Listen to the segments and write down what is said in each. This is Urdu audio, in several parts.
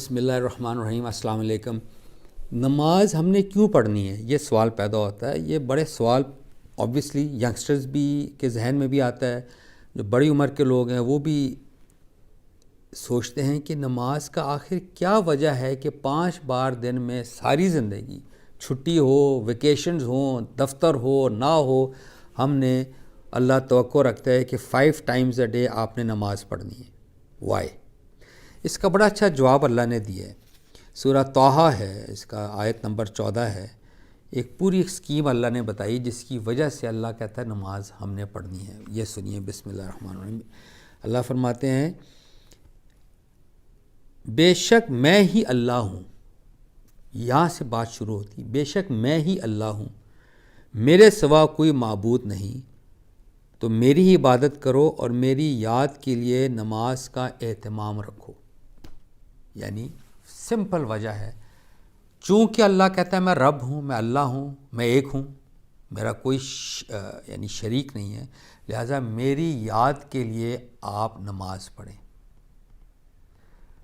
بسم اللہ الرحمن الرحیم. السلام علیکم. نماز ہم نے کیوں پڑھنی ہے، یہ سوال پیدا ہوتا ہے. یہ بڑے سوال آبویسلی ینگسٹرز بھی کے ذہن میں بھی آتا ہے. جو بڑی عمر کے لوگ ہیں وہ بھی سوچتے ہیں کہ نماز کا آخر کیا وجہ ہے کہ 5 بار دن میں ساری زندگی، چھٹی ہو، ویکیشنز ہوں، دفتر ہو نہ ہو، ہم نے اللہ توقع رکھتا ہے کہ 5 ٹائمز اے ڈے آپ نے نماز پڑھنی ہے. وائی؟ اس کا بڑا اچھا جواب اللہ نے دیا ہے. سورہ طٰہٰ ہے، اس کا آیت نمبر 14 ہے. ایک پوری اسکیم اللہ نے بتائی جس کی وجہ سے اللہ کہتا ہے نماز ہم نے پڑھنی ہے. یہ سنیے، بسم اللہ الرحمن الرحیم. اللہ فرماتے ہیں بے شک میں ہی اللہ ہوں. یہاں سے بات شروع ہوتی. بے شک میں ہی اللہ ہوں، میرے سوا کوئی معبود نہیں، تو میری ہی عبادت کرو اور میری یاد کے لیے نماز کا اہتمام رکھو. یعنی سمپل وجہ ہے، چونکہ اللہ کہتا ہے میں رب ہوں، میں اللہ ہوں، میں ایک ہوں، میرا کوئی یعنی شریک نہیں ہے، لہٰذا میری یاد کے لیے آپ نماز پڑھیں.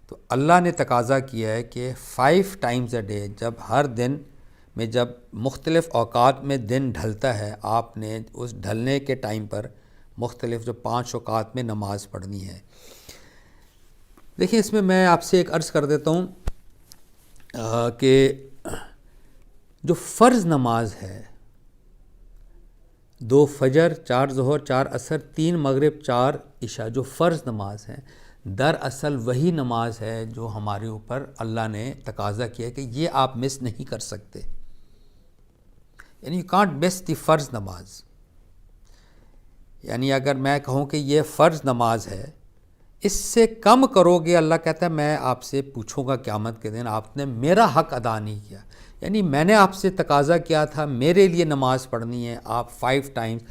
تو اللہ نے تقاضا کیا ہے کہ 5 ٹائمز اے ڈے، جب ہر دن میں جب مختلف اوقات میں دن ڈھلتا ہے، آپ نے اس ڈھلنے کے ٹائم پر مختلف جو 5 اوقات میں نماز پڑھنی ہے. دیکھیں، اس میں آپ سے ایک عرض کر دیتا ہوں کہ جو فرض نماز ہے، 2 فجر، 4 ظہر، 4 عصر، 3 مغرب، 4 عشاء، جو فرض نماز ہیں، دراصل وہی نماز ہے جو ہمارے اوپر اللہ نے تقاضا کیا ہے کہ یہ آپ مس نہیں کر سکتے. یعنی یو کانٹ مس دی فرض نماز. یعنی اگر میں کہوں کہ یہ فرض نماز ہے، اس سے کم کرو گے، اللہ کہتا ہے میں آپ سے پوچھوں گا قیامت کے دن آپ نے میرا حق ادا نہیں کیا. یعنی میں نے آپ سے تقاضا کیا تھا میرے لیے نماز پڑھنی ہے، آپ 5 ٹائمز،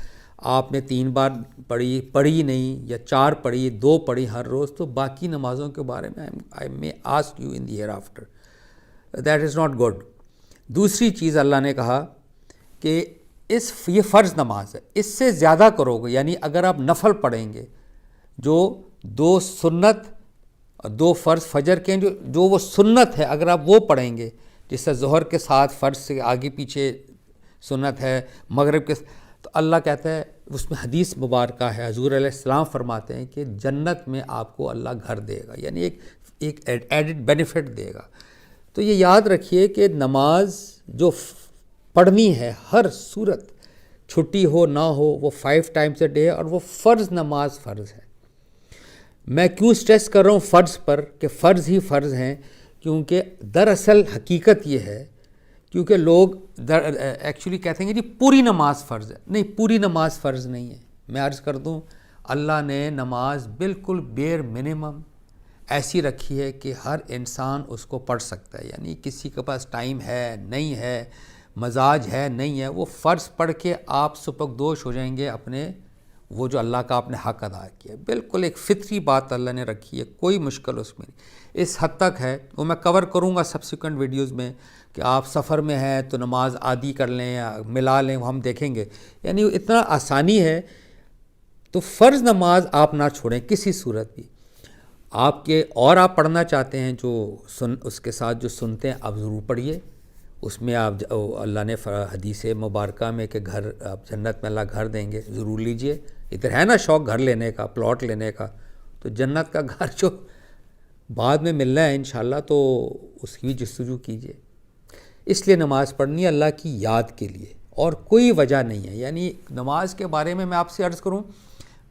آپ نے 3 بار پڑھی نہیں، یا 4 پڑھی، 2 پڑھی ہر روز، تو باقی نمازوں کے بارے میں I may ask you in the hereafter. That is not good. دوسری چیز اللہ نے کہا کہ یہ فرض نماز ہے، اس سے زیادہ کرو گے، یعنی اگر آپ نفل پڑھیں گے، جو 2 سنت اور 2 فرض فجر کے جو وہ سنت ہے، اگر آپ وہ پڑھیں گے، جس سے ظہر کے ساتھ فرض سے آگے پیچھے سنت ہے، مغرب کے، تو اللہ کہتا ہے، اس میں حدیث مبارکہ ہے، حضور علیہ السلام فرماتے ہیں کہ جنت میں آپ کو اللہ گھر دے گا، یعنی ایک ایڈڈ بینیفٹ دے گا. تو یہ یاد رکھیے کہ نماز جو پڑھنی ہے ہر صورت، چھٹی ہو نہ ہو، وہ 5 ٹائمز اے ڈے، اور وہ فرض نماز فرض ہے. میں کیوں سٹریس کر رہا ہوں فرض پر کہ فرض ہی فرض ہیں؟ کیونکہ دراصل حقیقت یہ ہے، کیونکہ لوگ ایکچولی کہتے ہیں کہ جی پوری نماز فرض ہے. نہیں، پوری نماز فرض نہیں ہے. میں عرض کر دوں، اللہ نے نماز بالکل بیئر منیمم ایسی رکھی ہے کہ ہر انسان اس کو پڑھ سکتا ہے. یعنی کسی کے پاس ٹائم ہے، نہیں ہے، مزاج ہے، نہیں ہے، وہ فرض پڑھ کے آپ سبکدوش ہو جائیں گے اپنے وہ جو اللہ کا آپ نے حق ادا کیا. بالکل ایک فطری بات اللہ نے رکھی ہے، کوئی مشکل اس میں نہیں. اس حد تک ہے، وہ میں کور کروں گا سبسیکوینٹ ویڈیوز میں، کہ آپ سفر میں ہیں تو نماز آدھی کر لیں یا ملا لیں، وہ ہم دیکھیں گے. یعنی اتنا آسانی ہے. تو فرض نماز آپ نہ چھوڑیں کسی صورت بھی. آپ آپ پڑھنا چاہتے ہیں جو اس کے ساتھ جو سنتے ہیں آپ ضرور پڑھیے. اس میں آپ اللہ نے حدیث مبارکہ میں کہ گھر آپ جنت میں اللہ گھر دیں گے، ضرور لیجئے. ادھر ہے نا شوق گھر لینے کا، پلاٹ لینے کا، تو جنت کا گھر جو بعد میں ملنا ہے انشاءاللہ، تو اس کی بھی جستجو کیجئے. اس لیے نماز پڑھنی ہے اللہ کی یاد کے لیے، اور کوئی وجہ نہیں ہے. یعنی نماز کے بارے میں آپ سے عرض کروں،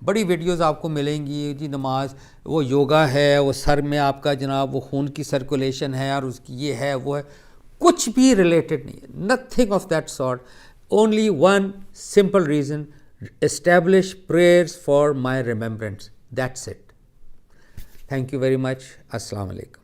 بڑی ویڈیوز آپ کو ملیں گی جی نماز وہ یوگا ہے، وہ سر میں آپ کا جناب وہ خون کی سرکولیشن ہے، اور اس کی یہ ہے وہ ہے. کچھ بھی ریلیٹڈ نہیں ہے. Nothing of that sort. Only one simple reason: establish prayers for my remembrance. That's it. Thank you very much. Assalamu alaikum.